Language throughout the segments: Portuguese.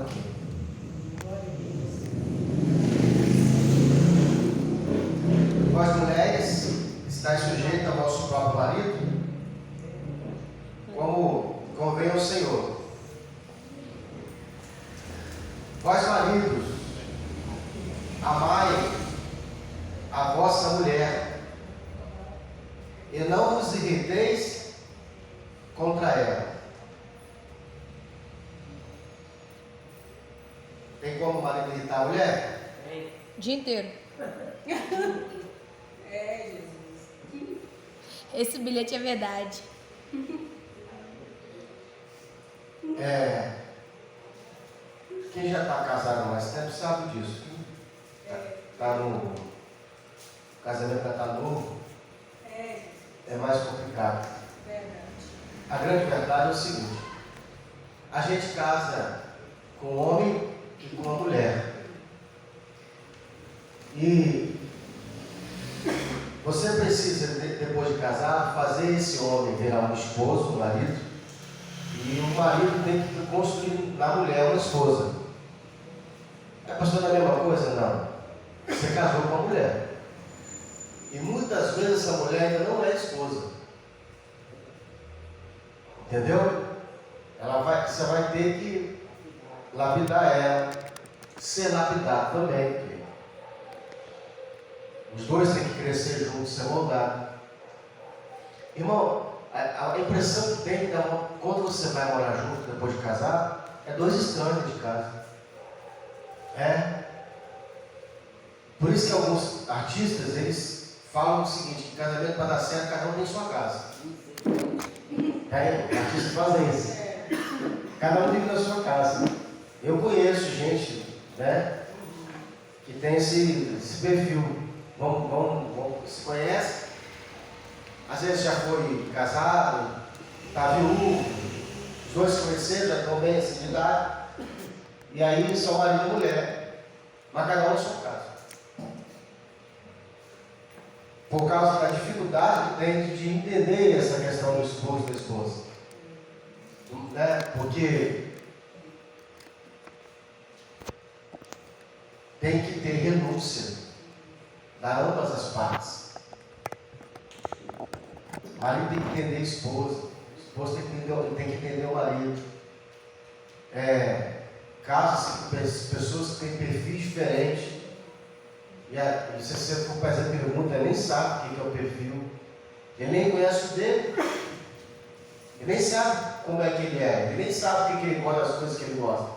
aqui. Vós mulheres, estáis sujeitas ao vosso próprio marido, como convém ao Senhor. Vós maridos, amai a vossa mulher, e não vos irriteis contra ela. Tem como o marido irritar a mulher? O dia inteiro. É, Jesus. Esse bilhete é verdade. Quem já está casado há mais tempo sabe disso. Está no casamento, já está novo. É mais complicado. Verdade. A grande verdade é o seguinte: a gente casa com o homem e com a mulher. E você precisa, depois de casar, fazer esse homem virar um esposo, um marido. E o marido tem que construir na mulher uma esposa. É, pastor, não é a mesma coisa? Não. Você casou com a mulher. E muitas vezes essa mulher ainda não é esposa. Entendeu? Você vai ter que lapidar ela, ser lapidado também. Porque os dois têm que crescer juntos, ser moldado. Irmão, a impressão que tem quando você vai morar junto depois de casar, é dois estranhos de casa. Por isso que alguns artistas, eles falam o seguinte: que casamento para dar certo, cada um tem sua casa. Artistas fazem isso. Cada um vive na sua casa. Eu conheço gente, que tem esse perfil. Se conhece? Às vezes já foi casado, está viúvo, os dois se conheceram, já estão bem assim de idade, e aí são marido e mulher, mas cada um na sua casa. Por causa da dificuldade que tem de entender essa questão do esposo e da esposa. Porque tem que ter renúncia da ambas as partes. O marido tem que entender a esposa tem que entender o marido. Casos que pessoas que têm perfis diferentes, e se você for fazer a pergunta, ele nem sabe o que é o perfil, ele nem conhece o dele, ele nem sabe como é que ele nem sabe o que ele gosta, das coisas que ele gosta,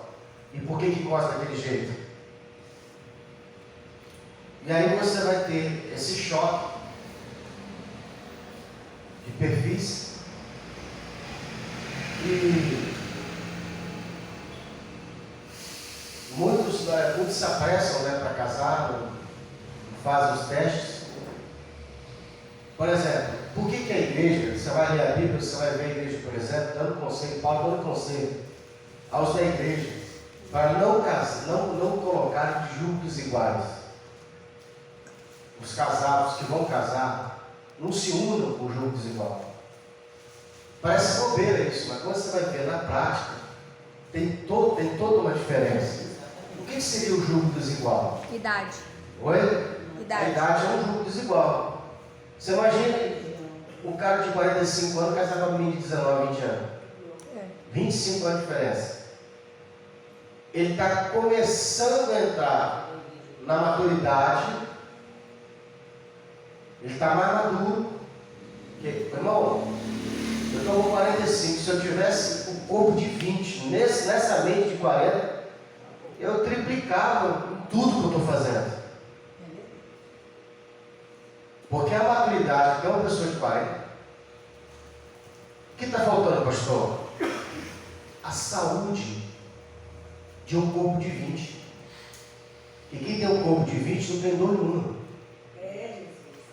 e por que gosta daquele jeito. E aí você vai ter esse choque de perfis, e muitos se apressam para casar, não fazem os testes. Por exemplo, por que a igreja, você vai ler a Bíblia, você vai ver a igreja, por exemplo, dando conselho, Paulo dando conselho aos da igreja, para não colocar de julgos iguais. Os casados que vão casar, não se unam com julgos iguais. Parece bobeira isso, mas quando você vai ver na prática, tem toda uma diferença. O que seria o julgo desigual? Idade. Oi? Idade. A idade é um julgo desigual. Você imagina o cara de 45 anos casar com uma menina de 19, 20 anos. 25 anos de diferença. Ele está começando a entrar na maturidade. Ele está mais maduro. Porque, irmão, eu estou com 45. Se eu tivesse o corpo de 20, nessa mente de 40, eu triplicava tudo que eu estou fazendo. Porque a maturidade que é uma pessoa de 40, o que está faltando, pastor? A saúde de um corpo de 20. E quem tem um corpo de 20 não tem dor nenhuma.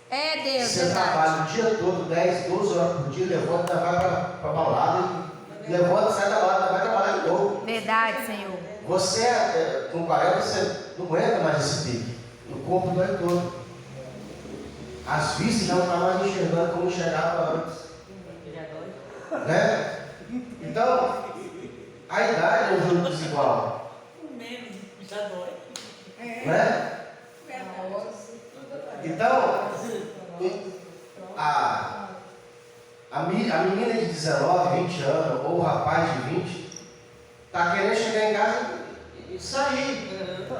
É Deus, Você verdade. trabalha o dia todo, 10, 12 horas por dia, levanta, vai para a balada, levanta, sai da balada, vai trabalhar de novo. Verdade, Senhor. Você, com 40, você não aguenta mais esse pique. O corpo dói todo. As vistas já não estão mais enxergando como enxergava antes. Né? Então, a idade é um jogo desigual. Já dói. Não é? Então, a menina de 19, 20 anos, ou o rapaz de 20, está querendo chegar em casa e sair.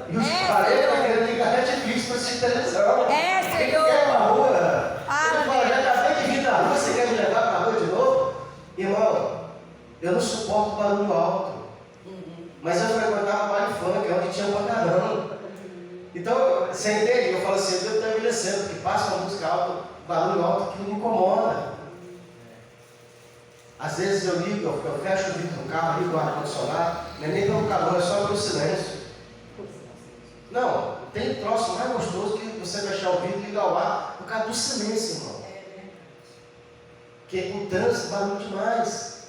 E os parentes estão querendo ligar Netflix para assistir televisão. Quem quer pra rua? Ele fala, já acabei de vir da rua, você quer me levar para a rua de novo? Irmão, eu não suporto barulho alto. Mas eu frequentava baile funk, onde tinha um pancadão. Então, você entende? Eu falo assim, eu estou envelhecendo, porque passa uma música alta, barulho alto, que me incomoda. Às vezes eu ligo, eu fecho o vidro do carro, ligo o ar-condicionado, não é nem pelo calor, é só pelo silêncio. Não, tem troço mais gostoso que você fechar o vidro e ligar o ar por causa do silêncio, irmão. Porque o trânsito barulho demais.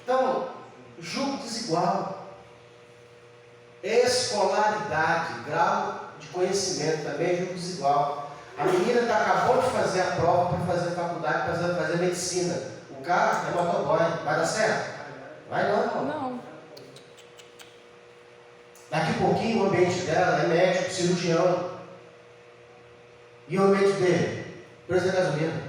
Então, julgo desigual. Escolaridade, grau de conhecimento também é julgo desigual. A menina acabou de fazer a prova para fazer faculdade, para fazer medicina. O cara é motoboy. Vai dar certo? Vai não, irmão. Não. Daqui a pouquinho o ambiente dela é médico, cirurgião. E o ambiente dele? Preço da gasolina.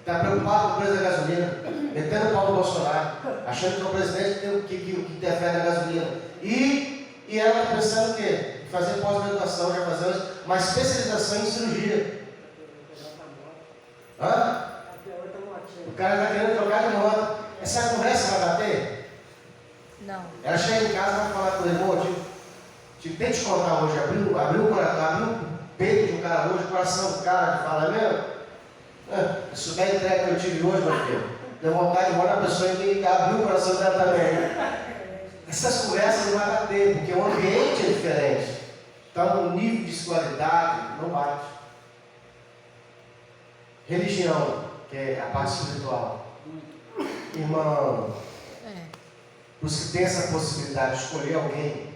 Está preocupado com o preço da gasolina, metendo o pau no Bolsonaro, achando que é o presidente que interfere na gasolina. E ela está pensando o quê? Fazer pós-graduação, já fazer uma especialização em cirurgia. Hã? O cara está querendo trocar de moto. Essa conversa vai bater? Não. Ela chega em casa e vai falar com o irmão, tem que te contar hoje, abriu o peito de um cara hoje, o coração do cara que fala, meu. Isso bem entrega que eu tive hoje, meu filho. Deu vontade de morar na pessoa e abrir o coração dela também. Essas conversas não vai bater, porque o ambiente é diferente. Então o nível de escolaridade não bate. Religião, que é a parte espiritual. Irmão, os que têm essa possibilidade de escolher alguém,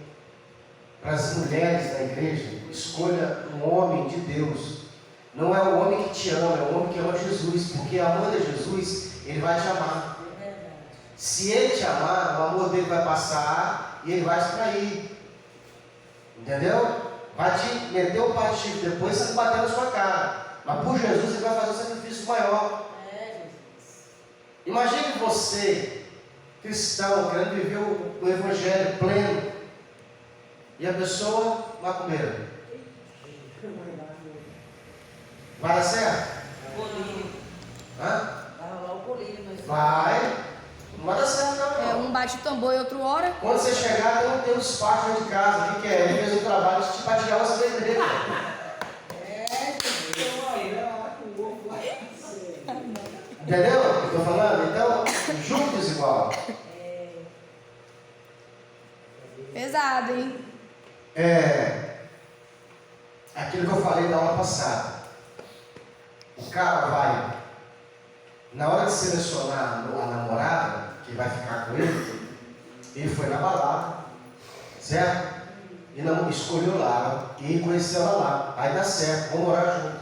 para as mulheres da igreja, escolha um homem de Deus. Não é o homem que te ama, é o homem que ama Jesus, porque amando a Jesus, ele vai te amar. Se ele te amar, o amor dele vai passar e ele vai te trair. Entendeu? Vai te meter o patinho, depois você vai bater na sua cara. Mas por Jesus ele vai fazer um sacrifício maior. Imagine você, cristão, querendo viver o evangelho pleno, e a pessoa macumbeira. Vai dar certo? Colírio. Hã? Vai rolar o colírio. Vai. Não vai dar certo, não. Um bate o tambor e outro hora. Quando você chegar, tem um despacho dentro de casa. O que é? Ele fez o trabalho para tirar você da igreja. Entendeu o que eu estou falando? Então, julgo desigual. Pesado, hein? Aquilo que eu falei na aula passada. O cara vai, na hora de selecionar a namorada, que vai ficar com ele foi na balada, certo? E não escolheu lá, e conheceu ela lá. Aí dá certo, vão morar junto.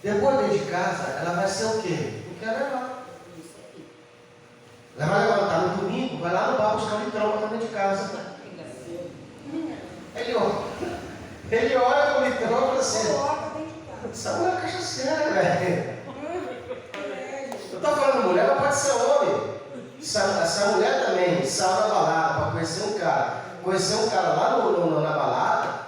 Depois dentro de casa, ela vai ser o quê? Não quer levar. Ela vai levantar no domingo, vai lá no bar buscar um litrão para dentro de casa. Ele olha para o litrão e fala assim: essa mulher é cachaceira, velho. Eu estou falando mulher, mas pode ser homem. Essa mulher também saiu da balada para conhecer um cara. Conheceu um cara lá na balada,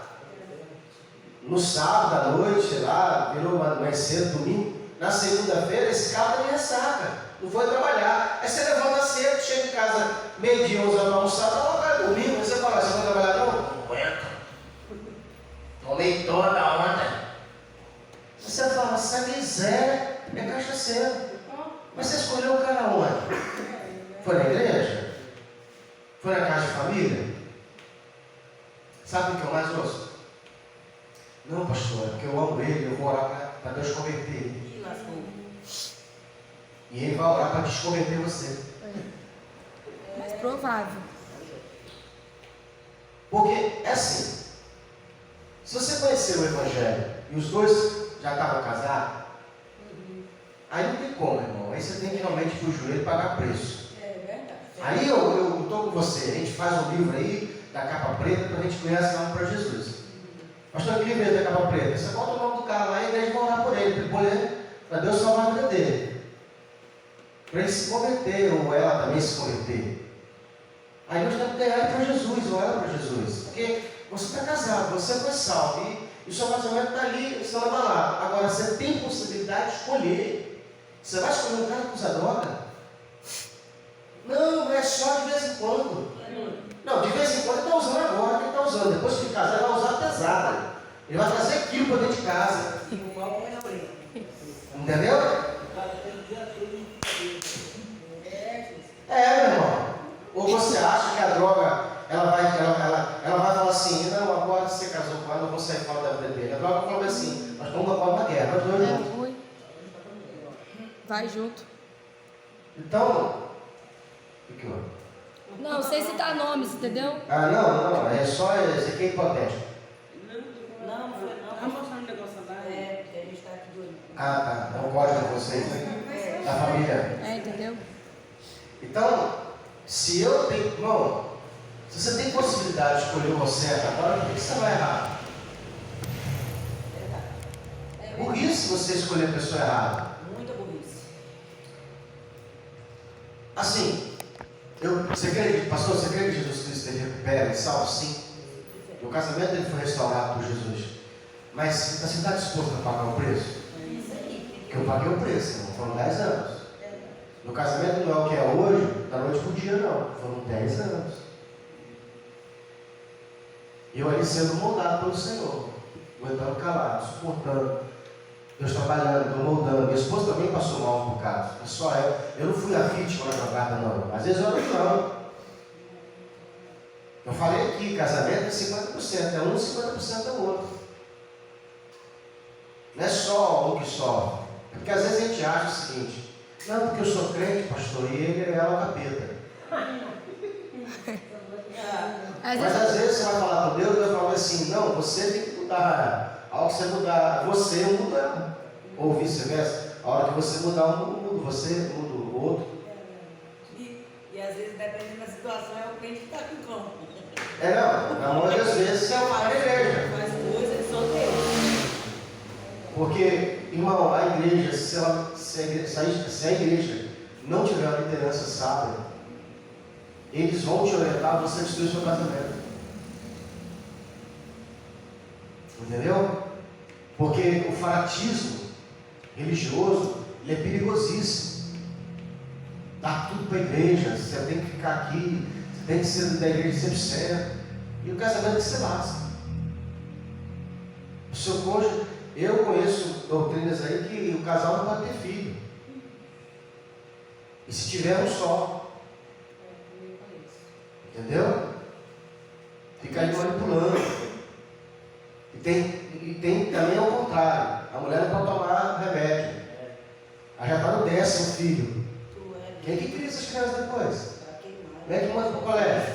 no sábado à noite, lá, virou mais cedo, domingo. Na segunda-feira, esse cara também ressaca. Não foi trabalhar. Aí você levanta cedo, chega em casa, meio-dia, 11 horas para almoçar, tá logo é domingo. Aí você fala: você vai trabalhar? Não aguento. Tomei toda a onda. Você fala: essa miséria é cachaceira. Mas você escolheu o cara onde? Foi na igreja? Foi na casa de família? Sabe o que eu mais gosto? Não, pastor, é porque eu amo ele, eu vou orar para Deus converter ele. E ele vai orar para desconverter você. Mais provável. Porque é assim. Se você conhecer o Evangelho e os dois já estavam casados, aí não tem como, irmão. Aí você tem que realmente ir para o joelho e pagar preço. É verdade. Aí eu estou com você, a gente faz um livro aí, da capa preta para a gente ganhar esse nome para Jesus. Pastor, eu queria ver da capa preta. Você bota o nome do cara lá e a igreja vai orar por ele, para Deus salvar a vida dele. Para ele se converter, ou ela também se converter. Aí nós temos que ganhar ele para Jesus, ou ela para Jesus. Porque você está casado, você foi salvo, e o seu casamento está ali, está abalado. Agora, você tem possibilidade de escolher. Você vai escolher um cara que usa droga? Não é só de vez em quando. Não, de vez em quando ele está usando agora, ele está usando. Depois que casar, ele vai usar pesada. Ele vai trazer aquilo para dentro de casa. Entendeu? Meu irmão. Ou você acha que a droga, ela vai falar assim, não, agora você casou com ela, eu vou sair fora da vida dele. A droga fala assim, nós estamos agora uma guerra, nós dois juntos. Vai junto. Então, o que houve? Não, sem citar nomes, entendeu? Não, é só esse aqui é hipotético. Não, tá mostrando um negócio lá. Porque a gente está aqui de olho. Tá. É um código de vocês, né? Da família. Entendeu? Então, se eu tenho. Irmão, se você tem possibilidade de escolher o certo agora, por que você vai errar? É burrice você escolher a pessoa errada. Muita burrice. Assim, você acredita, pastor, você acredita que Jesus Cristo ele recupera e salva? Sim. O casamento ele foi restaurado por Jesus. Mas você está disposto a pagar o preço? Porque eu paguei o preço, não foram 10 anos. No casamento não é o que é hoje, da noite para o dia não. Foram 10 anos. E eu ali sendo moldado pelo Senhor, aguentando calado, suportando, Deus trabalhando, Deus moldando. Minha esposa também passou mal um bocado. Não só eu não fui a vítima na jogada, não. Às vezes eu não. Eu falei aqui, casamento é 50%, é um e 50% é o outro. Não é só um que sofre. É porque às vezes a gente acha o seguinte, não, porque eu sou crente, pastor, e ele é o capeta. Mas às vezes você vai falar com Deus, Deus vai falar assim, não, você tem que mudar. A hora que você mudar, você muda. Ou vice-versa. A hora que você mudar, um muda, você muda o outro. E às vezes, dependendo da situação, é o crente que está com o campo. Não, na maioria das vezes é o pai da igreja. Faz coisa de solteiro. Porque, irmão, a igreja, se a igreja não tiver uma liderança sábia, eles vão te orientar a você destruir o seu casamento. Entendeu? Porque o fanatismo religioso, ele é perigosíssimo. Dá tudo para a igreja, você tem que ficar aqui, você tem que ser da igreja sempre sério. E o casamento que se lasca. O seu cônjuge, eu conheço doutrinas aí que o casal não pode ter filho. E se tiver um só. Entendeu? Fica aí manipulando. E tem também ao contrário. A mulher não pode tomar remédio. Ela já está no 10º filho. Quem que cria essas crianças depois? Como é que manda para o colégio?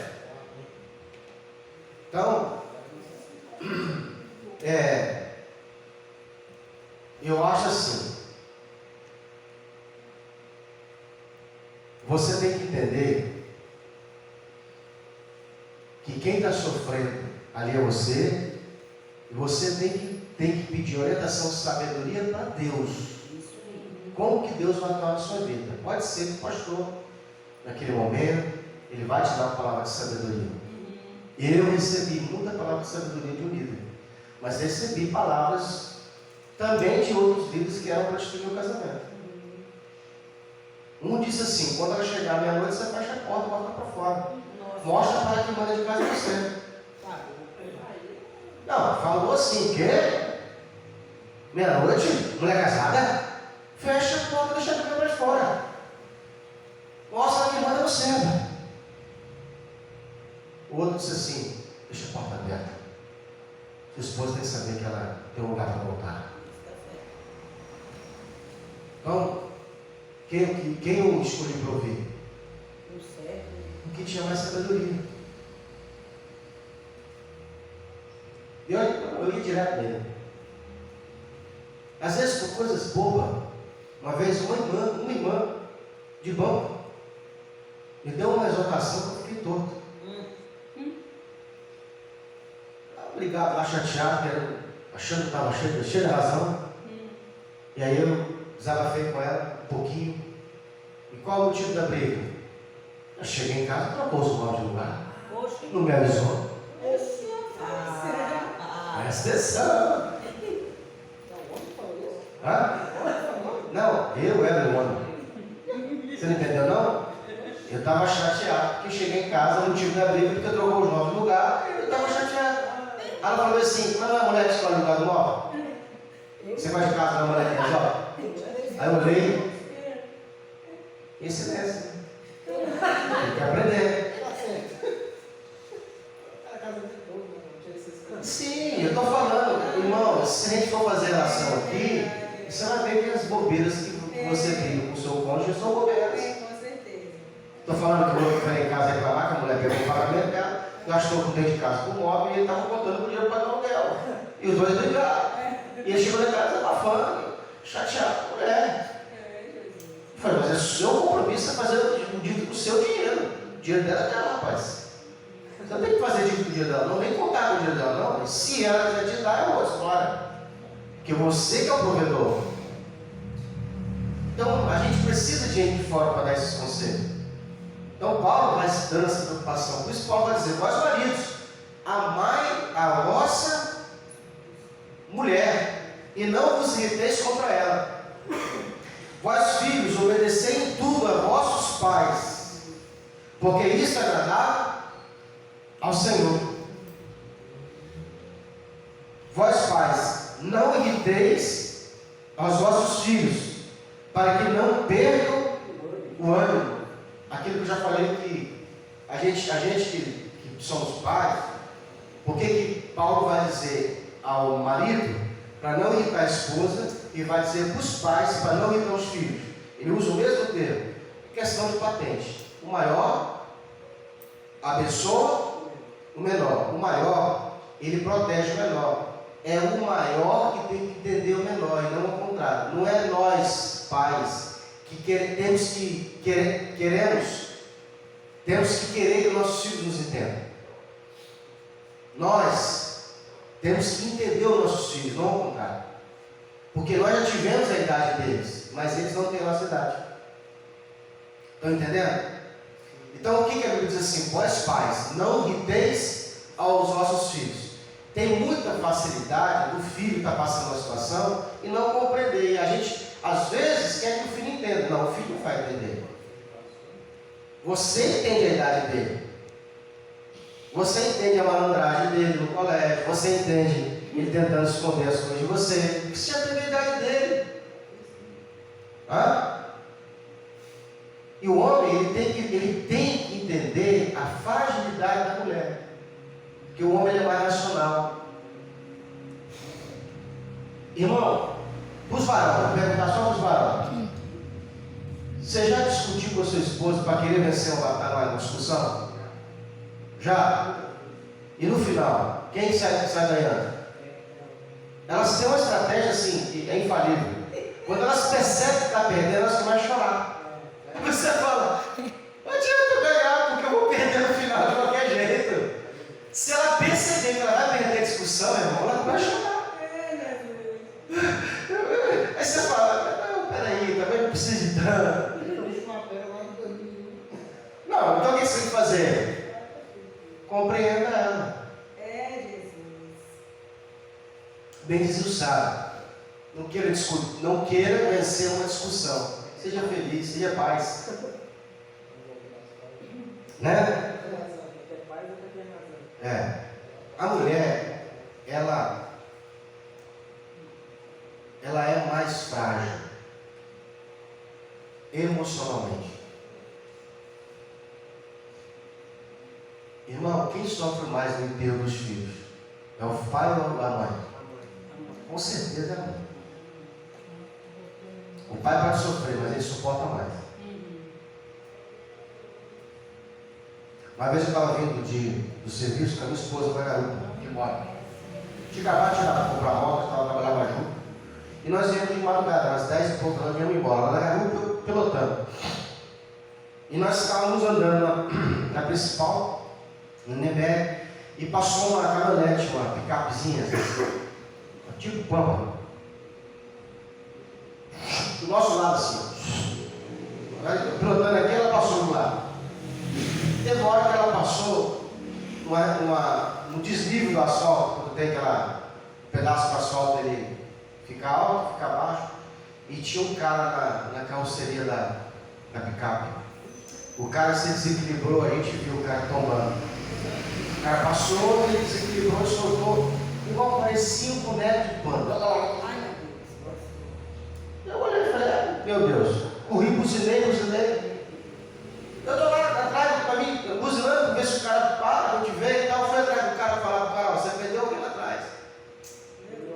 Então, eu acho assim. Você tem que entender que quem está sofrendo ali é você. E você tem que pedir orientação de sabedoria para Deus. Como que Deus vai atuar na sua vida? Pode ser que o pastor, naquele momento, ele vai te dar uma palavra de sabedoria. Eu recebi muita palavra de sabedoria de um líder. Mas recebi palavras também de outros líderes que eram para destruir o casamento. Um disse assim, quando ela chegar meia-noite, você fecha a porta e bota para fora. Mostra para ela que manda de casa você. Não, falou assim, quê? Meia-noite, mulher casada? Fecha a porta, deixa a mulher para fora. Mostra que manda você. O outro disse assim, deixa a porta aberta. Sua esposa tem que saber que ela tem um lugar para voltar. Então, quem eu escolhi para ouvir? O que tinha mais sabedoria. E eu ia direto nele. Às vezes por coisas bobas. Uma vez uma irmã de banco me deu uma exortação que eu fiquei torto. delegado lá chateado, achando que estava cheio de razão. E aí eu desabafei com ela um pouquinho. E qual é o motivo da briga? Eu cheguei em casa, trocou os móveis de lugar. Não me avisou. Presta atenção. Hã? Não, eu era o homem. Você não entendeu, não? Eu estava chateado porque cheguei em casa, o motivo da briga, porque trocou os móveis de lugar, eu estava chateado. Ela falou assim, mas não é a mulher que escolhe o lugar do móvel? Você vai de casa na mulher que resolve? Aí eu olhei, em silêncio. Tem que aprender. Sim, eu estou falando, irmão, se a gente for fazer relação aqui, você vai ver que as bobeiras que você viu com o seu cônjuge são bobeiras. Com certeza. Estou falando que o outro veio em casa reclamar que a mulher pegou o pagamento dela, gastou com dentro de casa com o móvel e ele estava contando com o dinheiro para pagar o aluguel. E os dois brigaram. E ele chegou em casa abafando, chateado com a mulher. Eu falei, mas é o seu compromisso é fazer o dívida com o seu dinheiro. O dinheiro dela é dela, rapaz. Você não tem que fazer dívida com o dinheiro dela, não. Nem contar com o dinheiro dela, não. Se ela quiser te dar, é outra história. Porque você que é o provedor. Então, a gente precisa de gente de fora para dar esses conselhos. Então, Paulo vai dando essa preocupação. Por isso, Paulo vai dizer: vós maridos, amai a vossa mulher e não vos irriteis contra ela. Vós filhos, obedecei em tudo a vossos pais, porque isto é agradável ao Senhor. Vós pais, não irriteis aos vossos filhos, para que não percam o ânimo. Aquilo que eu já falei, que a gente que somos pais, por que Paulo vai dizer ao marido para não irritar a esposa e vai dizer para os pais para não irritar os filhos? Ele usa o mesmo termo, questão de patente. O maior abençoa o menor. O maior, ele protege o menor. É o maior que tem que entender o menor e não o contrário. Não é nós, pais, que temos que querer que nossos filhos nos entendam. Nós temos que entender os nossos filhos, não o contrário. Porque nós já tivemos a idade deles, mas eles não têm a nossa idade. Estão entendendo? Então o que a Bíblia diz assim? Vós pais, não irriteis aos vossos filhos. Tem muita facilidade do filho estar passando uma situação e não compreender. E a gente, às vezes, quer que o filho entenda. Não, o filho não vai entender. Você entende a idade dele. Você entende a malandragem dele no colégio. Você entende ele tentando esconder as coisas de você. Porque você já teve a idade dele. Hã? E o homem, ele tem que entender a fragilidade da mulher. Porque o homem é mais racional. Irmão, os varões, vou perguntar só para os varões. Você já discutiu com a sua esposa para querer vencer uma batalha, uma discussão? Já? E no final, quem sai ganhando? Elas têm uma estratégia assim, que é infalível. Quando elas percebem que está perdendo, elas começam a chorar. Aí você fala, não adianta ganhar, porque eu vou perder no final de qualquer jeito. Se ela perceber que ela vai perder a discussão, irmão, ela vai chorar. Aí você fala, não, peraí, também não precisa de tanto. Não, então o que você tem que fazer? Compreenda ela. Jesus. Bem diz o sábio. Não queira vencer uma discussão. Seja feliz, seja paz. Né? É. A mulher, ela é mais frágil emocionalmente. Irmão, quem sofre mais no enterro dos filhos? É o pai ou a mãe? Com certeza é a mãe. O pai pode sofrer, mas ele suporta mais. Uma vez eu estava vindo do serviço com a minha esposa para Garupa, que mora. Tinha acabado de comprar moto, estava trabalhando junto. E nós viemos de madrugada, às 10 e pouco, nós viemos embora. Lá na Garupa, eu pilotando. E nós estávamos andando na principal, no Nebé, e passou uma caminhonete, uma picapezinha, tipo pampa, do nosso lado assim, pilotando aqui, ela passou do lado. Teve uma hora que ela passou no desnível do asfalto, quando tem aquele pedaço do asfalto, ele fica alto, fica baixo, e tinha um cara na carroceria da picape. O cara se desequilibrou, a gente viu o cara tombando. O cara passou, ele desequilibrou e soltou igual parecia um boneco de pano. Eu olhei e falei, meu Deus, corri, buzinei. Eu estou lá atrás, para mim, buzinando, ver se o cara para, não te vê e tal. Eu fui atrás do cara falar pro cara, você perdeu alguém lá atrás.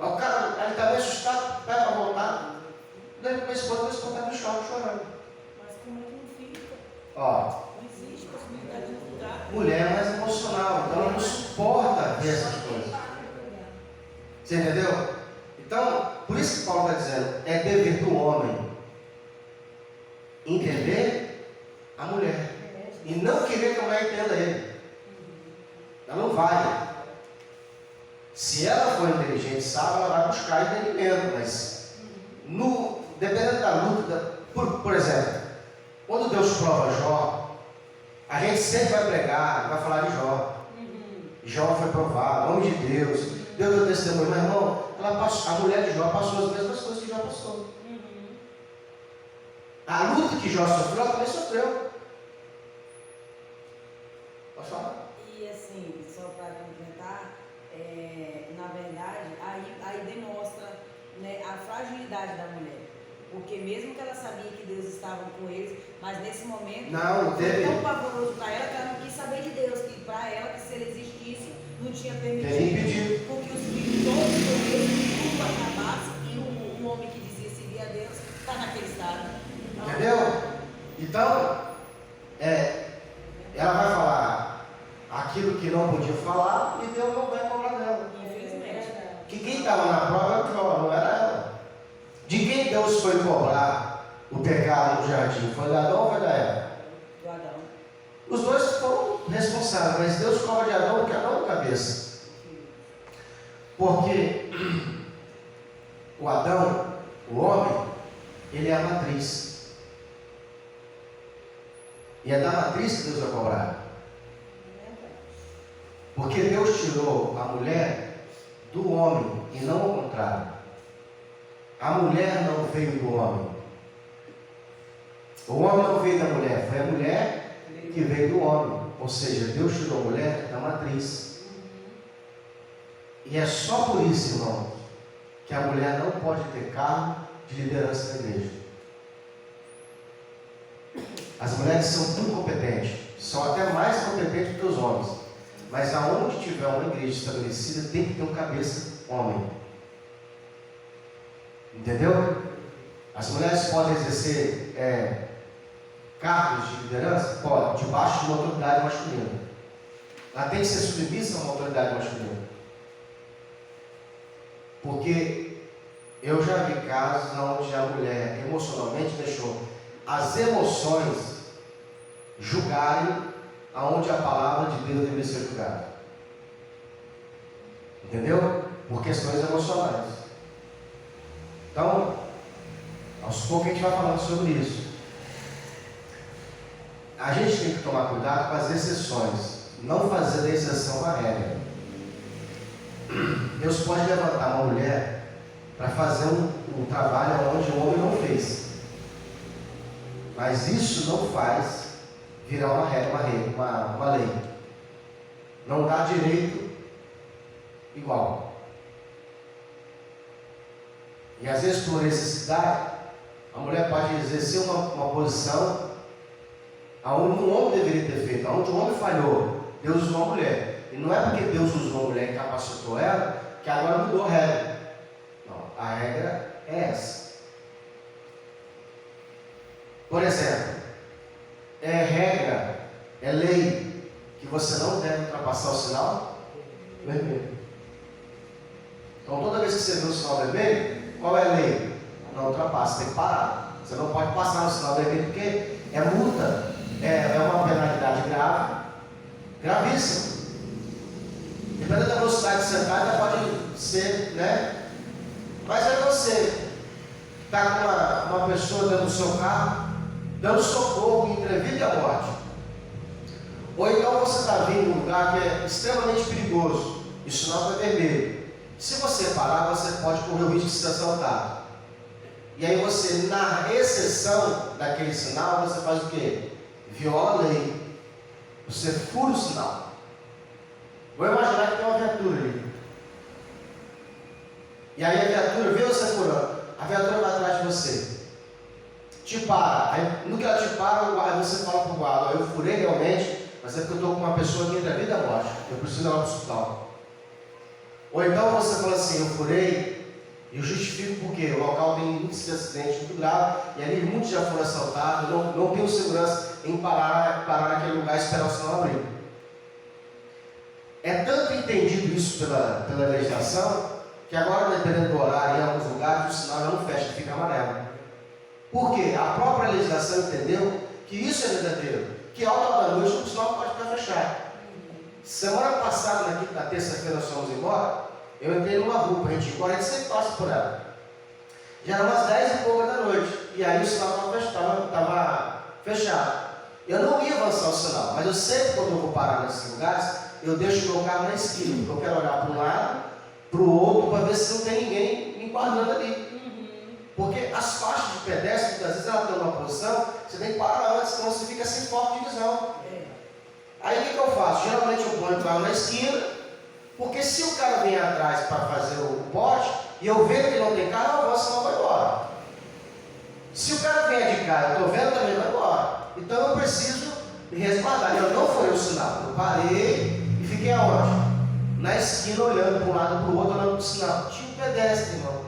Aí o cara, ele está meio assustado, pega para voltar. Daí eu comecei a botar no chão, chorando. Mas como é que não fica? Ó, Não existe possibilidade de mudar. mulher é mais emocional, então ela não suporta ver essas coisas. Você entendeu? Então, por isso que Paulo está dizendo, é dever do homem entender a mulher e não querer que a mulher entenda ele. Ela não vai. Se ela for inteligente, sabe, ela vai buscar entendimento, mas dependendo da luta, por exemplo, quando Deus prova Jó, a gente sempre vai pregar, vai falar de Jó. Jó foi provado, homem de Deus, Deus deu testemunho, mas irmão, a mulher de Jó passou as mesmas coisas que Jó passou. A luta que Jó sofreu, ela também sofreu. Pode falar? E assim, só para complementar, na verdade, aí demonstra, né, a fragilidade da mulher. Porque mesmo que ela sabia que Deus estava com eles, mas nesse momento foi tão pavoroso para ela que ela não quis saber de Deus, que para ela, que se ele existisse, não tinha permitido, porque os filhos todos morreram, tudo acabasse, e o homem que dizia seguir a Deus está naquele estado. Entendeu? Então, ela vai falar aquilo que não podia falar e Deus não vai cobrar dela. Infelizmente. Que quem estava na prova não era ela. De quem Deus foi cobrar o pecado no jardim? Foi da Adão ou foi da Eva? Do Adão. Os dois foram responsáveis, mas Deus cobra de Adão porque Adão é a cabeça. Porque o Adão, o homem, ele é a matriz. E é da matriz que Deus vai cobrar. Porque Deus tirou a mulher do homem e não ao contrário. A mulher não veio do homem. O homem não veio da mulher, foi a mulher que veio do homem. Ou seja, Deus tirou a mulher da matriz. E é só por isso, irmão, que a mulher não pode ter cargo de liderança na igreja. As mulheres são muito competentes, são até mais competentes do que os homens. Mas aonde tiver uma igreja estabelecida, tem que ter um cabeça homem. Entendeu? As mulheres podem exercer cargos de liderança? Pode, debaixo de uma autoridade masculina. Ela tem que ser submissa a uma autoridade masculina. Porque eu já vi casos onde a mulher emocionalmente deixou as emoções julgarem aonde a palavra de Deus deveria ser julgada. Entendeu? Por questões emocionais. Então, aos poucos a gente vai falando sobre isso. A gente tem que tomar cuidado com as exceções, não fazer da exceção uma regra. Deus pode levantar uma mulher para fazer um trabalho onde o homem não fez. Mas isso não faz virar uma regra, uma lei. Não dá direito igual. E às vezes, por necessidade, a mulher pode exercer uma posição aonde um homem deveria ter feito, aonde o homem falhou. Deus usou uma mulher. E não é porque Deus usou uma mulher e capacitou ela, que agora mudou a regra. Não, a regra é essa. Por exemplo, regra, é lei, que você não deve ultrapassar o sinal vermelho. Então toda vez que você vê o sinal vermelho, qual é a lei? Não ultrapassa, tem que parar. Você não pode passar no sinal vermelho porque é multa, é uma penalidade grave, gravíssima. acertar ainda pode ser, né? Mas é você está com uma pessoa dentro do seu carro, dando socorro entre a vida e a morte. Ou então você está vindo num lugar que é extremamente perigoso, e o sinal é vermelho. Se você parar, você pode correr o risco de ser assaltado. E aí você, na exceção daquele sinal, você faz o quê? Viola a lei. Você fura o sinal. Vou imaginar que tem uma viatura ali. E aí a viatura vê você furando. A viatura vai atrás de você. Te para. Aí, no que ela te para, aí você fala para o guarda: eu furei realmente, mas é porque eu estou com uma pessoa aqui entre a vida e a morte. Eu preciso ir lá para o hospital. Ou então você fala assim: eu furei, e eu justifico porque o local tem muitos acidentes muito graves, e ali muitos já foram assaltados, não tenho segurança em parar naquele lugar e esperar o sinal abrir. É tanto entendido isso pela legislação, que agora, dependendo do horário, em alguns lugares, o sinal já não fecha, fica amarelo. Por quê? A própria legislação entendeu que isso é verdadeiro, que ao final da noite o sinal pode ficar fechado. Semana passada, na terça-feira, nós fomos embora, eu entrei numa rua para a gente ir embora, a gente sempre passa por ela. Já era umas 10 e pouca da noite, e aí o sinal estava fechado. Eu não ia avançar o sinal, mas eu sempre, quando eu vou parar nesses lugares, eu deixo o meu carro na esquina, porque eu quero olhar para um lado, para o outro, para ver se não tem ninguém me enquadrando ali. Porque as faixas de pedestre, muitas vezes elas estão numa posição, você tem que parar antes, senão você fica sem foco de visão. Aí o que eu faço? Geralmente eu ponho o carro na esquina, porque se o cara vem atrás para fazer o bote, e eu vejo que não tem carro, eu avanço, não vai embora. Se o cara vier de cá, eu estou vendo, também vai embora. Então eu preciso me respaldar. Eu não foi o sinal, eu parei e fiquei aonde? Na esquina, olhando para um lado para o outro, olhando para o sinal. Tinha um pedestre, irmão.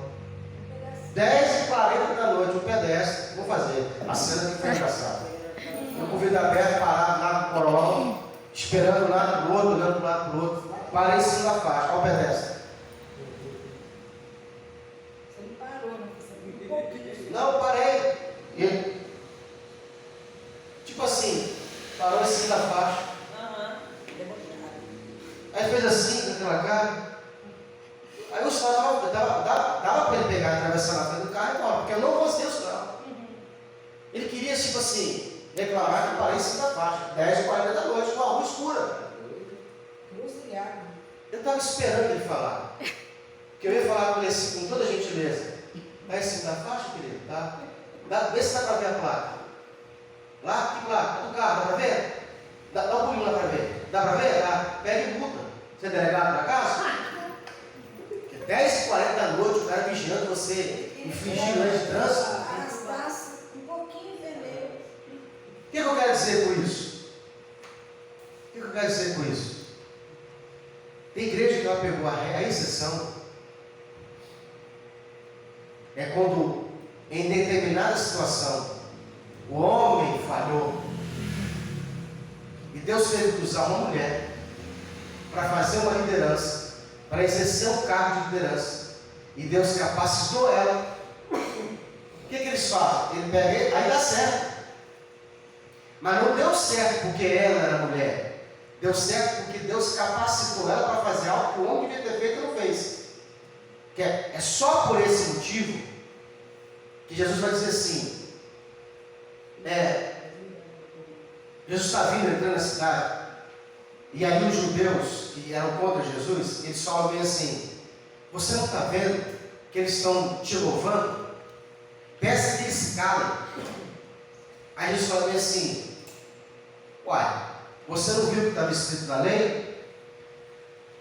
10h40 da noite, um pedestre. Vou fazer a cena que foi engraçada. Eu com o vidro aberto, parado lá no Corolla, esperando um lado para o outro, olhando para um lado para o outro. Parei em cima da faixa. Olha o pedestre. Você não parou, né? Não, parei. E, tipo assim, parou em cima da faixa. Aí fez assim, com aquela cara. Aí o sinal dava para ele pegar e atravessar na frente do carro e embora, porque eu não gostei do sinal. Ele queria, tipo assim, reclamar que eu parei em cima da faixa, 10h40 da noite, com a rua escura. Eu estava esperando ele falar. Porque eu ia falar com ele assim, com toda gentileza. Está em cima da faixa, querido? Tá? Vê se dá para ver a placa. Lá, que placa? Do carro, dá para ver? Dá um pulinho lá para ver. Dá para ver? Dá. Pega e multa. Você é delegado para casa? 10h40 da noite, o cara vigiando você, infligindo lei de trânsito. Um pouquinho vermelho. O que eu quero dizer com isso? O que eu quero dizer com isso? Tem igreja que ela pegou a exceção. É quando, em determinada situação, o homem falhou. E Deus teve que usar uma mulher para fazer uma liderança, para exercer um cargo de liderança. E Deus capacitou ela. O que eles fazem? Ele pega, aí dá certo. Mas não deu certo porque ela era mulher. Deu certo porque Deus capacitou ela para fazer algo que o homem devia ter feito e não fez. Que é só por esse motivo que Jesus vai dizer assim: Jesus está vindo, entrando na cidade. E aí os judeus que eram contra Jesus, eles falam bem assim: você não está vendo que eles estão te louvando? Peça que eles se calem. Aí Jesus fala bem assim: uai, você não viu o que estava escrito na lei?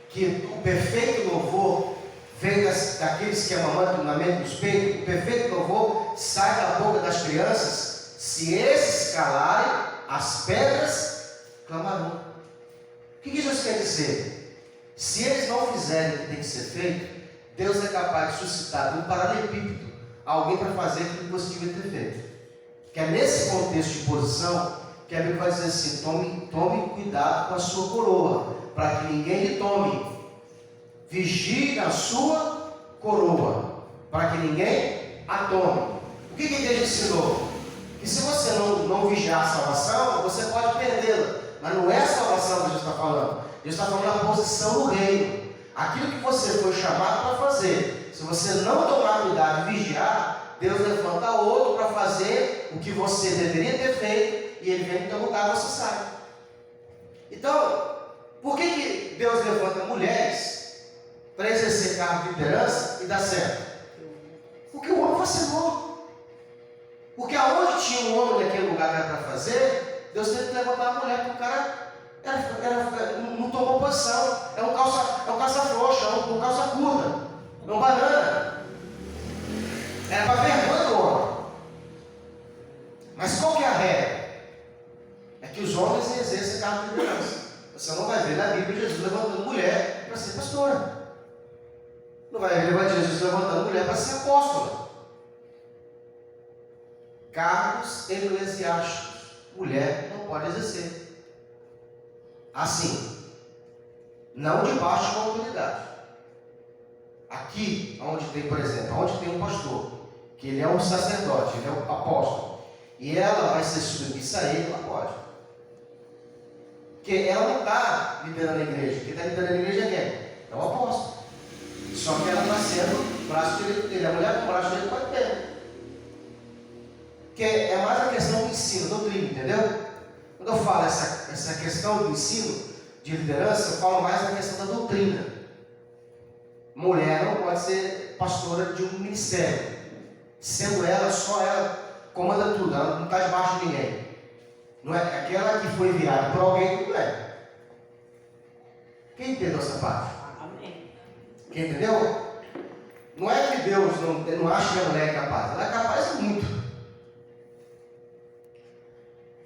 Que o perfeito louvor vem daqueles que amamentam na mente dos peitos. O perfeito louvor sai da boca das crianças. Se esses calarem, as pedras clamarão. O que Jesus quer dizer? Se eles não fizerem o que tem que ser feito, Deus é capaz de suscitar um paralelepípedo, alguém para fazer o que você devia ter feito. Que é nesse contexto de posição que a Bíblia vai dizer assim: tome cuidado com a sua coroa, para que ninguém lhe tome. Vigie a sua coroa, para que ninguém a tome. O que a igreja ensinou? Que se você não vigiar a salvação, você pode perdê-la. Mas não é a salvação que Jesus está falando. Deus está falando da posição no reino. Aquilo que você foi chamado para fazer, se você não tomar cuidado e vigiar, Deus levanta outro para fazer o que você deveria ter feito, e ele vem no teu lugar, você sabe. Então, por que Deus levanta mulheres para exercer cargo de liderança e dar certo? Porque o homem vai ser morto. Porque aonde tinha um homem naquele lugar que era para fazer, Deus teve que levantar a mulher, porque o cara não tomou posição. É um calça frouxa, é um calça curta, é um banana. Era para vergonha do homem. Mas qual que é a regra? É que os homens exercem cargo de liderança. Você não vai ver na Bíblia Jesus levantando mulher para ser pastora. Não vai ver Jesus levantando mulher para ser apóstola. Cargos eclesiásticos, mulher não pode exercer. Assim, não debaixo da autoridade. Aqui, onde tem, por exemplo, onde tem um pastor, que ele é um sacerdote, ele é um apóstolo, e ela vai ser submissa a ele, ela pode. Porque ela não está liderando a igreja. Quem está liderando a igreja é quem? É o apóstolo. Só que ela está sendo o braço direito dele. A mulher com o braço direito pode ter. Porque é mais a questão do ensino, doutrina, entendeu? Quando eu falo essa questão do ensino de liderança, eu falo mais na questão da doutrina. Mulher não pode ser pastora de um ministério. Sendo ela, só ela comanda tudo. Ela não está debaixo de ninguém. Não é aquela que foi enviada por alguém que não é. Quem entendeu essa parte? Amém. Quem entendeu? Não é que Deus não acha que a mulher é capaz. Ela é capaz de muito.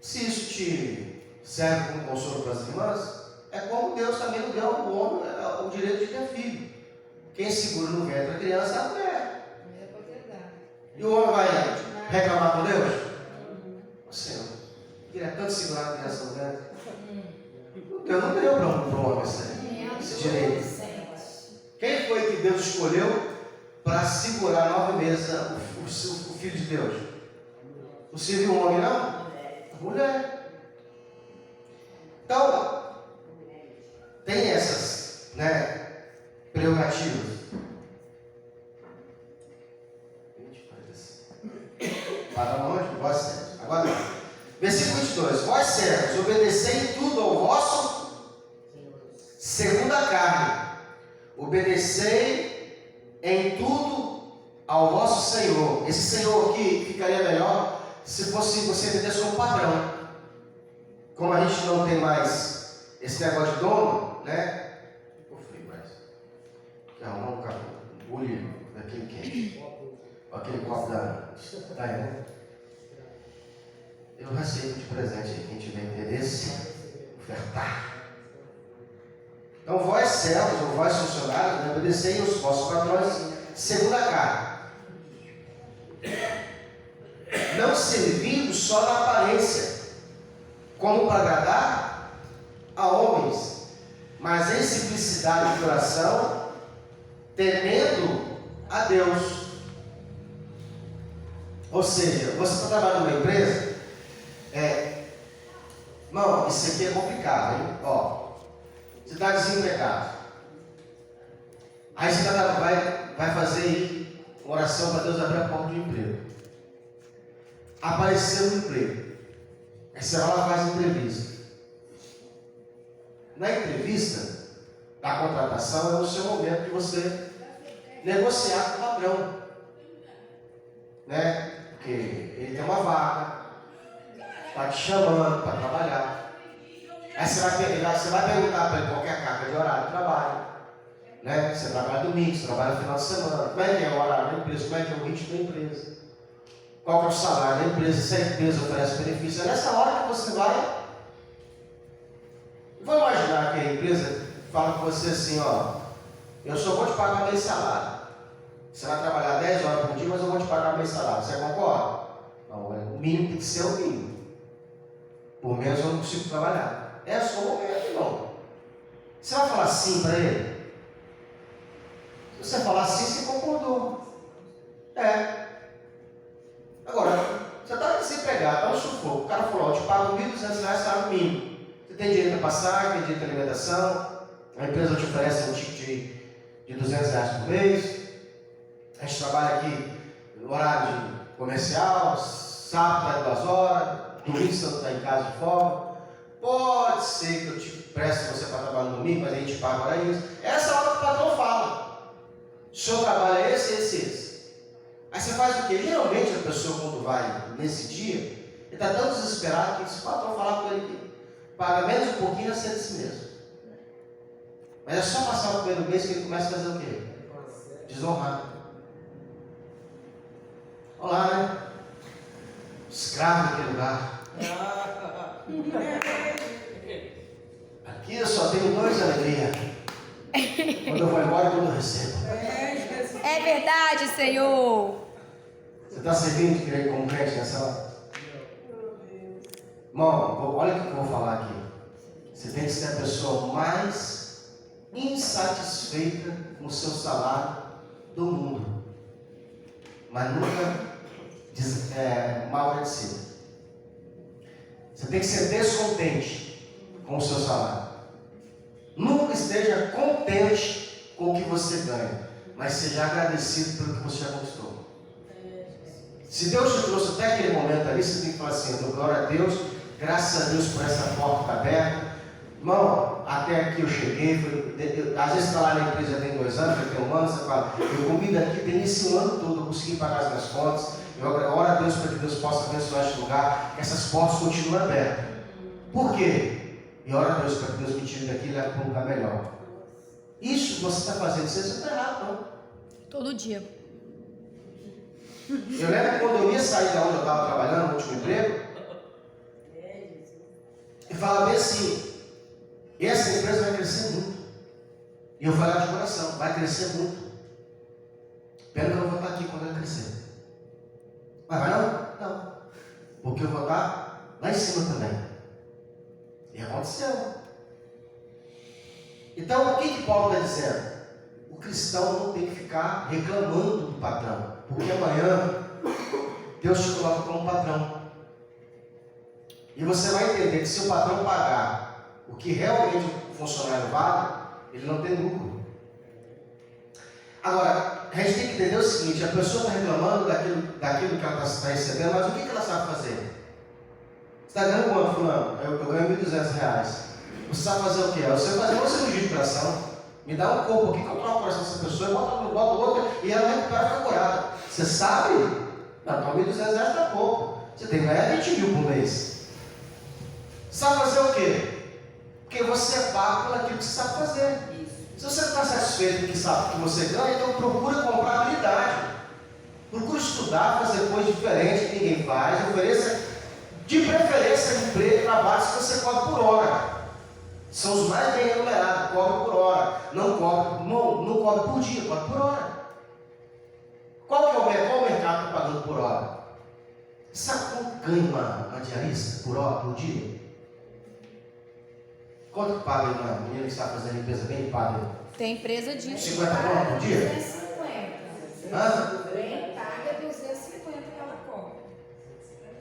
Se isso te serve como consolo para as irmãs, é como Deus também não deu ao homem o direito de ter filho. Quem segura no ventre a criança é a mulher. E o homem vai reclamar com Deus? Senhor, queria tanto segurar a criança no ventre. Deus não deu para o homem esse direito. Quem foi que Deus escolheu para segurar 9 meses o filho de Deus? Você viu um homem, não? A mulher. Então, tem essas, prerrogativas. Para onde? Vós servos. Agora, versículo 22. Vós servos, obedecei tudo ao vosso segundo a carne. Obedecei em tudo ao vosso Senhor. Esse Senhor aqui ficaria melhor se fosse você entendesse como padrão. Como a gente não tem mais esse negócio de dono, Ficou frio, mas que arrumar um bullying daquele quente. Aquele copo da aí, né? Eu recebo de presente aí, quem tiver interesse, ofertar. Então, vós servos, ou vós funcionários, obedecei aos vossos patrões segundo a carne. Não servindo só na aparência, como para agradar a homens, mas em simplicidade de coração, temendo a Deus. Ou seja, você está trabalhando numa empresa, não, isso aqui é complicado, hein? Você está desempregado. Aí você vai fazer aí uma oração para Deus abrir a porta do emprego. Apareceu um emprego. Aí você vai lá e faz entrevista. Na entrevista, da contratação, é o seu momento de você negociar com o patrão. Porque ele tem uma vaga, está te chamando para trabalhar. Aí você vai perguntar para ele qual é a carga de horário de trabalho. Você trabalha domingo, você trabalha no final de semana. Como é que é o horário da empresa? Como é que é o ritmo da empresa? Qual que é o salário da empresa? Se a empresa oferece benefício. É nessa hora que você vai. Vou imaginar que a empresa fala com você assim, eu só vou te pagar meio salário. Você vai trabalhar 10 horas por dia, mas eu vou te pagar meio salário. Você concorda? Não, o mínimo tem que ser o mínimo. Por menos eu não consigo trabalhar. É só o momento, irmão. Você vai falar sim para ele? Se você falar sim, você concordou. Agora, você está desempregado, está no sufoco. O cara falou, eu te pago R$1.200 salário mínimo. Você tem direito a passagem, tem direito a alimentação. A empresa te oferece um ticket de R$200 por mês. A gente trabalha aqui no horário de comercial, sábado está 2 horas, domingo você está em casa de folga. Pode ser que eu te preste você para trabalhar no domingo, mas a gente paga hora isso. Essa é a hora que o patrão fala. O seu trabalho é esse. Aí você faz o quê? Geralmente a pessoa quando vai nesse dia, ele está tão desesperado que se o patrão falar com ele que paga menos um pouquinho, aceita de si mesmo. Mas é só passar o primeiro mês que ele começa a fazer o quê? Desonrar. Olha lá, né? Escravo daquele lugar. Aqui eu só tenho 2 alegrias. Quando eu vou embora, quando eu recebo. É verdade, Senhor. Você está servindo de crente como crente nessa hora? Irmão, olha o que eu vou falar aqui. Você tem que ser a pessoa mais insatisfeita com o seu salário do mundo. Mas nunca mal agradecida. Você tem que ser descontente com o seu salário. Nunca esteja contente com o que você ganha, mas seja agradecido pelo que você já conquistou. Se Deus te trouxe até aquele momento ali, você tem que falar assim: glória a Deus, graças a Deus por essa porta que está aberta. Irmão, até aqui eu cheguei. Às vezes está lá na empresa já tem 2 anos, já tem 1 ano, você fala: eu comi daqui, tem esse ano todo, eu consegui pagar as minhas contas. Eu oro a Deus para que Deus possa abençoar este lugar, que essas portas continuem abertas. Por quê? E oro a Deus para que Deus me tire daqui e leve para um lugar melhor. Isso que você está fazendo, você não está errado, não. Todo dia. Eu lembro quando eu ia sair da onde eu estava trabalhando, no último emprego, e falava bem assim: essa empresa vai crescer muito. E eu falava de coração: vai crescer muito. Pena que eu não vou estar aqui quando ela crescer. Mas vai não? Não. Porque eu vou estar lá em cima também. E aconteceu. Então, o que Paulo está dizendo? O cristão não tem que ficar reclamando do patrão, porque amanhã Deus te coloca como patrão. E você vai entender que se o patrão pagar o que realmente o funcionário vale, ele não tem lucro. Agora, a gente tem que entender o seguinte: a pessoa está reclamando daquilo que ela está recebendo, mas o que ela sabe fazer? Você está ganhando quanto, fulano? Eu ganho R$1.200. Você sabe fazer o quê? Você fazer uma cirurgia de coração. Me dá um corpo aqui que eu troco o coração dessa pessoa, eu boto outra e ela recupera e fica curada. Você sabe? Não, R$1.200 está pouco. Você tem que ganhar 20 mil por mês. Sabe fazer o quê? Porque você é pago por aquilo que você sabe fazer. Se você não está satisfeito com o que sabe que você ganha, então procura comprar habilidade. Procura estudar, fazer coisas diferentes que ninguém faz. Ofereça, de preferência, emprego, trabalhos que você cobra por hora. São os mais bem remunerados, cobra por hora. Não cobra por dia, cobra por hora. Qual o mercado está pagando por hora? Sabe quanto ganha uma diarista por hora, por dia? Quanto que paga uma menina que está fazendo limpeza bem paga? Tem empresa disso. 50 conto por dia? 250. Hã? Bem paga 250 que ela cobra.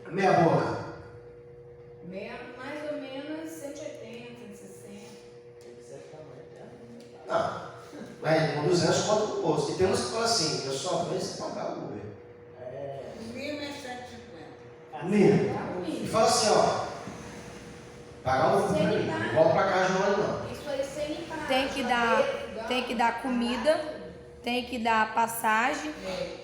Meia boca. Mais ou menos 180, 160. Não. Mas com 200 conto no bolso. E tem uns que falam assim: eu só venho se pagar o Uber. O mínimo é 750. Mínimo. E fala assim: ó, pagar um Uber pra mim. Não volta pra casa de novo, não. Isso aí sem limpar. Tem que dar comida, tem que dar passagem.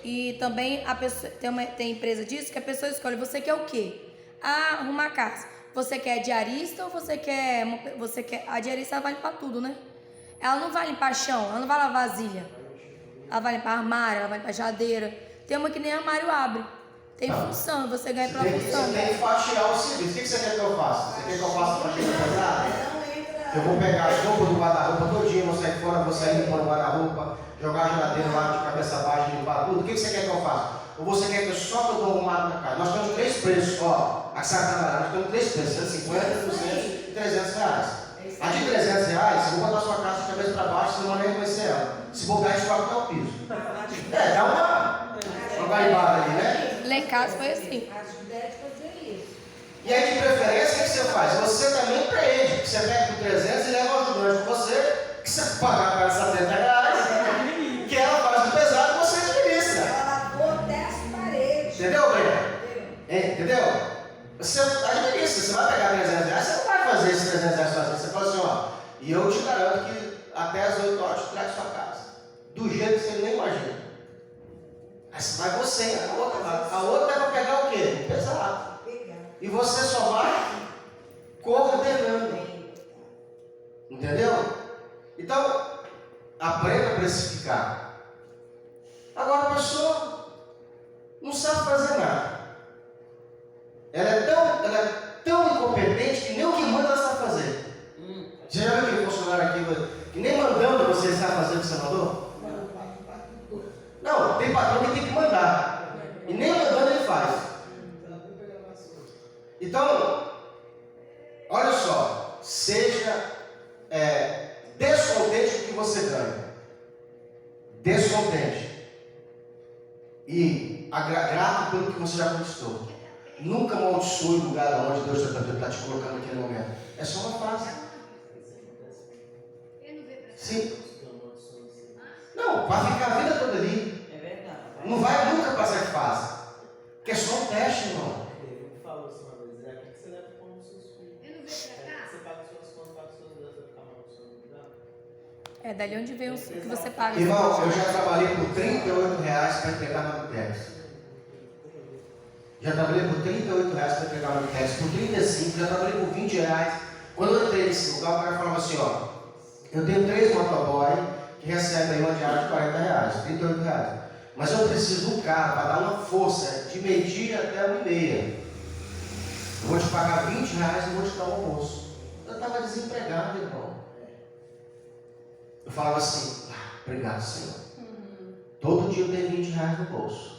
E também a pessoa tem empresa disso que a pessoa escolhe: você quer o quê? Arrumar casa. Você quer diarista ou você quer a diarista? Ela vai limpar tudo, né? Ela não vai limpar chão, ela não vai lavar vasilha. Ela vai limpar armário, ela vai limpar geladeira. Tem uma que nem armário abre. Tem função, você ganha pela função. Você tem que fatiar o serviço. O que você quer que eu faça? Você quer que eu faça a faxina pesada? Eu vou pegar as roupas do guarda-roupa todinho, vou sair fora, vou sair limpando o guarda-roupa, jogar a geladeira lá de cabeça baixa, limpar tudo. O que você quer que eu faça? Ou você quer que eu só que eu dou arrumado na casa? Nós temos 3 preços, ó. A que sabe trabalhar, nós temos 3 preços: 150, 200 e 300 reais. A de 300 reais, se eu botar a sua casa de cabeça para baixo, você não vai nem conhecer ela. Se bobear, a gente vai até o piso. Dá uma garibada ali, né? Lá em casa foi assim. As ideias fazer isso. E aí, de preferência, o que você faz? Você também empreende. Você pega por 300 e leva um ajudante com você, que você pagar para 70 reais. Você administra, você vai pegar 300 reais, você não vai fazer esses 300 reais sozinho. Você fala assim, ó, e eu te garanto que até as 8 horas eu trago sua casa. Do jeito que você nem imagina. Mas vai você, a outra é para pegar o quê? O pesado. E você só vai coordenando. Entendeu? Então, aprenda a precificar. Agora a pessoa não sabe fazer nada. Ela é tão incompetente que nem o que manda ela sabe fazer. Você já viu aquele funcionário aqui que nem mandando você sabe fazer o que você mandou? Não, tem patrão que tem que mandar. E nem mandando ele faz. Então, olha só, seja descontente com o que você ganha. Descontente. E grato pelo que você já conquistou. Nunca amaldiçoe o lugar onde Deus está te colocando naquele momento. É só uma fase. Sim. Não, vai ficar a vida toda ali. É verdade. Não vai nunca passar de fase. Porque é só um teste, irmão. Ele falou assim uma vez, é aqui que você leva como seus filhos. É aqui que você paga suas contas, paga suas dedas, vai ficar amaldiçoando. É dali onde vem o que você paga. Irmão, eu já trabalhei por R$38 para entregar marmitex. Já trabalhei por R$38 para entregar marmitex. Por 35, já trabalhei por R$20. Quando eu entrei nesse lugar, o cara falava assim, ó, eu tenho 3 motoboy que recebem aí uma diária de R$40, R$38. Mas eu preciso de um cara para dar uma força de meio-dia até 1h30. Eu vou te pagar R$20 e vou te dar o almoço. Eu estava desempregado, irmão. Eu falava assim, obrigado, Senhor. Todo dia eu tenho R$20 no bolso.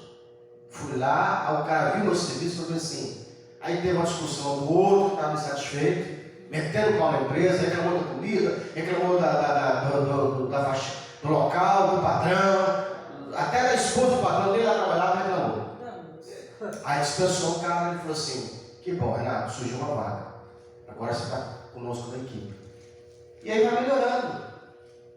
Fui lá, aí o cara viu meu serviço e falou assim. Aí teve uma discussão, o outro estava insatisfeito, metendo o pau na empresa, reclamou da comida, reclamou do local, do patrão, até da esposa do patrão dele lá trabalhava e reclamou. Aí dispensou o cara e falou assim, que bom, Renato, surgiu uma vaga. Agora você está conosco na equipe. E aí vai melhorando.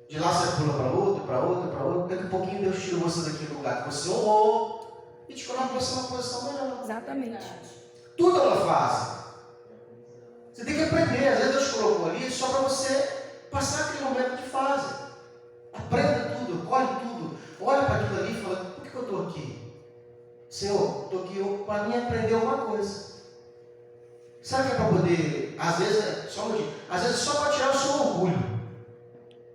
De lá você pula para outro, para outro, para outro. Daqui a pouquinho Deus tira você daquele lugar que você honrou e te coloca você numa posição melhor. Exatamente. Tudo é uma fase. Você tem que aprender. Às vezes Deus colocou ali só para você passar aquele momento de fase. Aprenda tudo, colhe tudo. Olha para aquilo ali e fala, por que eu estou aqui? Senhor, estou aqui para mim aprender alguma coisa. Sabe que é para poder, às vezes, só para tirar o seu orgulho.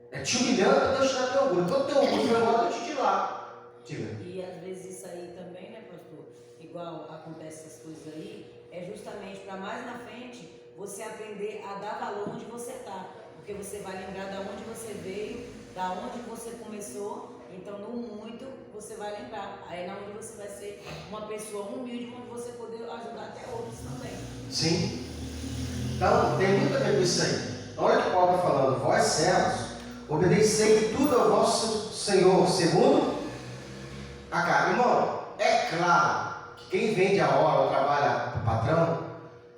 É te humilhando para Deus tirar teu orgulho. Todo teu orgulho vai embora, Deus te tirar. Diga. E às vezes isso aí também, né, pastor? Igual acontece essas coisas aí, é justamente para mais na frente você aprender a dar valor onde você está. Porque você vai lembrar de onde você veio, da onde você começou. Então, no muito, você vai lembrar. Aí é onde você vai ser uma pessoa humilde, onde você poder ajudar até outros também. Sim. Então, tem muito a ver com isso aí. Olha o que Paulo está falando. Vós, servos, obedecei tudo ao vosso Senhor, segundo a carne. Irmão, é claro que quem vende a hora ou trabalha para o patrão,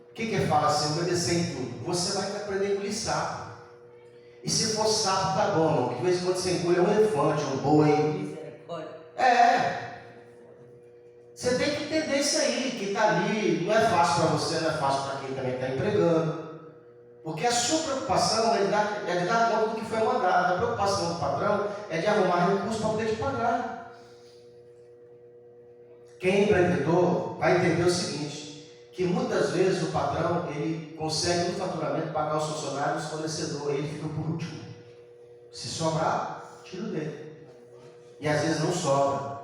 o que fala assim, obedecer em tudo? Você vai aprender a engolir sapo. E se for sapo, tá bom, irmão. Que de vez em quando você engole um elefante, um boi. Misericórdia. Você tem que entender isso aí, que está ali. Não é fácil para você, não é fácil para quem também está empregando. Porque a sua preocupação é de dar conta do que foi mandado. A preocupação do patrão é de arrumar recursos para poder te pagar. Quem é empreendedor vai entender o seguinte, que muitas vezes o patrão ele consegue no faturamento pagar os funcionários, os fornecedores, ele fica por último. Se sobrar, tira o dele. E às vezes não sobra.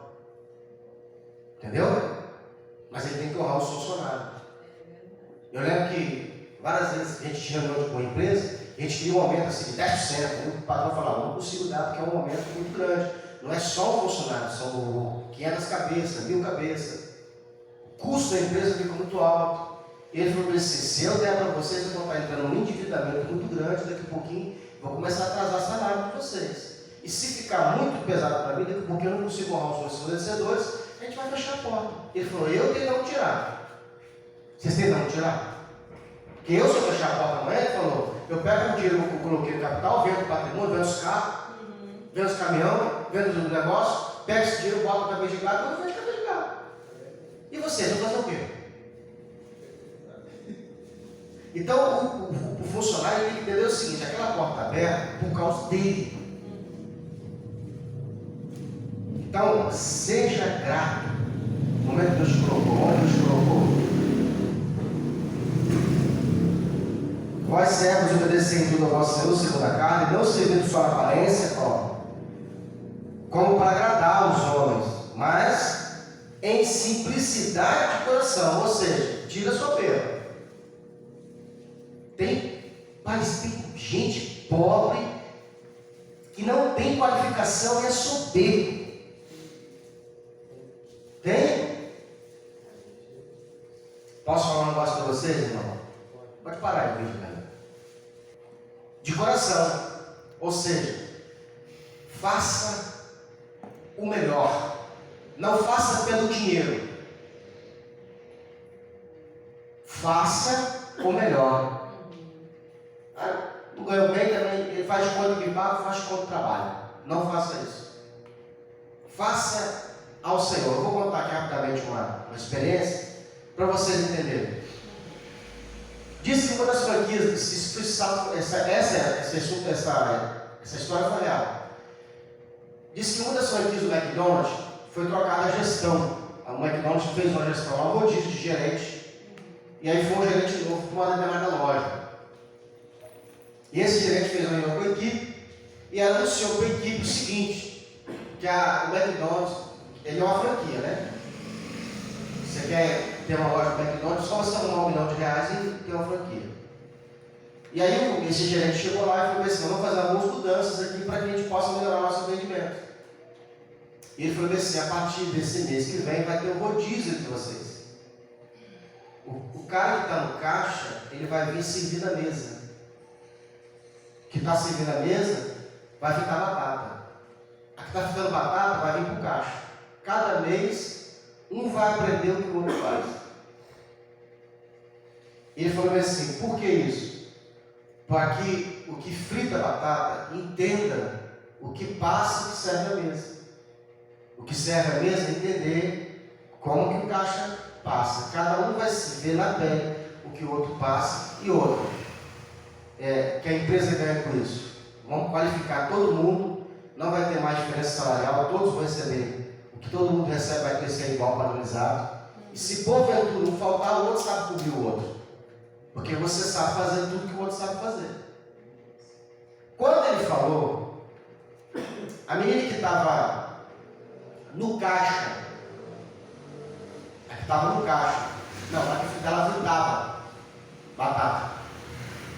Entendeu? Mas ele tem que honrar os funcionários. Eu lembro que várias vezes a gente tinha reunião com a empresa, a gente queria um aumento assim de 10%. O patrão falava, não consigo dar porque é um aumento muito grande. Não é só um funcionário, são 500 cabeças, 1000 cabeças. O custo da empresa fica muito alto. E ele falou assim, se eu der para vocês, eu vou estar entrando num endividamento muito grande, daqui a pouquinho vou começar a atrasar salário para vocês. E se ficar muito pesado para mim, daqui a pouquinho eu não consigo honrar os fornecedores, a gente vai fechar a porta. Ele falou, eu tenho que tirar. Vocês têm que tirar? Porque eu, se eu fechar a porta amanhã, ele falou, eu pego o dinheiro que eu coloquei no capital, vendo o patrimônio, vendo os carros, vendo os caminhões, vendo os negócios, pego esse dinheiro, boto na cabeça de gado, eu não vejo cabeça de gado. E vocês vão fazer o quê? Então, o funcionário tem que entender o seguinte: aquela porta está aberta por causa dele. Então, seja grato no momento que Deus te colocou, onde Deus te colocou. Vós, servos, obedecei em tudo ao vosso Senhor, segundo a carne, não servindo só a aparência, como para agradar os homens, mas em simplicidade de coração, ou seja, tira a soberba. Tem gente pobre que não tem qualificação e é soberbo. Tem? Posso falar um negócio para vocês, irmão? Pode parar aí, vídeo, cara. De coração, ou seja, faça o melhor, não faça pelo dinheiro, faça o melhor. Não ganhou bem também, ele faz conta que paga, faz conta que trabalha. Não faça isso. Faça ao Senhor. Eu vou contar aqui rapidamente uma experiência para vocês entenderem. Disse que uma das franquias, essa história foi real. Disse que uma das franquias do McDonald's foi trocada a gestão. O McDonald's fez uma gestão, um rodízio de gerente, e aí foi um gerente novo para uma determinada loja. E esse gerente fez uma reunião com a equipe e anunciou para a equipe o seguinte: que o McDonald's, ele é uma franquia, né? Você quer ter uma loja do McDonald's, só você arrumar R$1 milhão e ter uma franquia. E aí esse gerente chegou lá e falou assim: vamos fazer algumas mudanças aqui para que a gente possa melhorar o nosso atendimento. E ele falou assim: a partir desse mês que vem vai ter um rodízio entre vocês. O cara que está no caixa, ele vai vir servir na mesa. Que está servindo a mesa, vai ficar batata. A que está ficando batata vai vir para o caixa. Cada mês, um vai aprender o que o outro faz. E ele falou assim: por que isso? Para que o que frita a batata entenda o que passa e o que serve a mesa. O que serve a mesa é entender como que o caixa passa. Cada um vai se ver na pele o que o outro passa e outro. Que a empresa ganha com isso. Vamos qualificar todo mundo, não vai ter mais diferença salarial, todos vão receber. O que todo mundo recebe vai crescer igual, padronizado. E se porventura um faltar, o outro sabe cobrir o outro. Porque você sabe fazer tudo que o outro sabe fazer. Quando ele falou, a menina que estava no caixa, a que estava no caixa, não, a que ela fritava batata.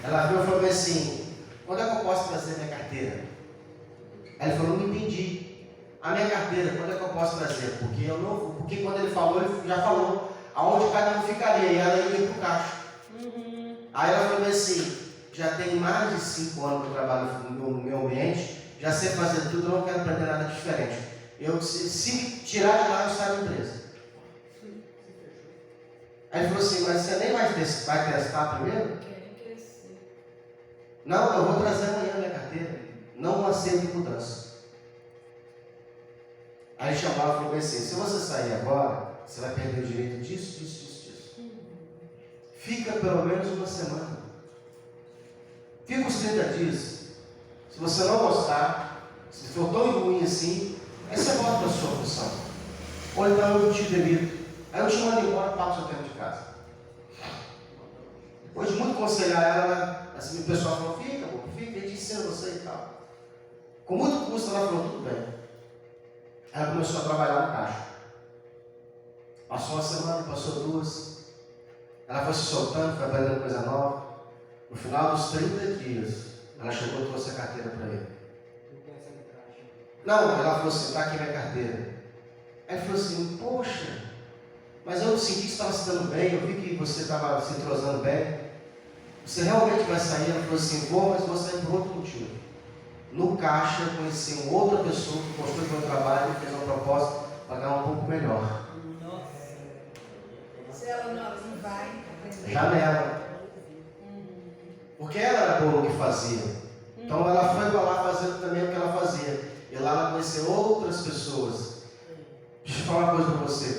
Ela viu e falou assim: quando é que eu posso trazer minha carteira? Aí ele falou: não entendi. A minha carteira, quando é que eu posso trazer? Porque eu não vou. Porque quando ele falou, ele já falou aonde cada um ficaria. E ela ia para o caixa. Aí ela falou assim: já tem mais de 5 anos que eu trabalho no meu ambiente, já sei fazer tudo, eu não quero aprender nada diferente. Se me tirar de lá, eu saio da empresa. Aí ele falou assim: mas você nem vai testar primeiro? Não, eu vou trazer amanhã a minha carteira. Não aceito mudança. Aí chamou ela e falou assim: se você sair agora, você vai perder o direito disso, disso, disso, disso. Fica pelo menos uma semana. Fica os 30 dias. Se você não gostar, se for tão ruim assim, aí você volta para a sua função. Ou então eu te demito. Aí eu te mando embora e pago o seu tempo de casa. Hoje, muito aconselhar ela, assim, o pessoal falou: fica, a gente ensina você e tal. Com muito custo, ela falou: tudo bem. Ela começou a trabalhar no caixa. Passou uma semana, passou 2. Ela foi se soltando, foi aprendendo coisa nova. No final dos 30 dias, ela chegou e trouxe a carteira para ele. Não, ela falou assim: está aqui minha carteira. Aí ele falou assim: poxa, mas eu senti que você estava se dando bem, eu vi que você estava se entrosando bem. Você realmente vai sair? Ela falou assim: vou, mas vou sair por outro motivo. No caixa, eu conheci uma outra pessoa que gostou do meu trabalho e fez uma proposta para ganhar um pouco melhor. Se ela não vai, Janela. Porque ela era boa no que fazia. Então ela foi para lá fazendo também o que ela fazia. E lá ela conheceu outras pessoas. Deixa eu falar uma coisa para você.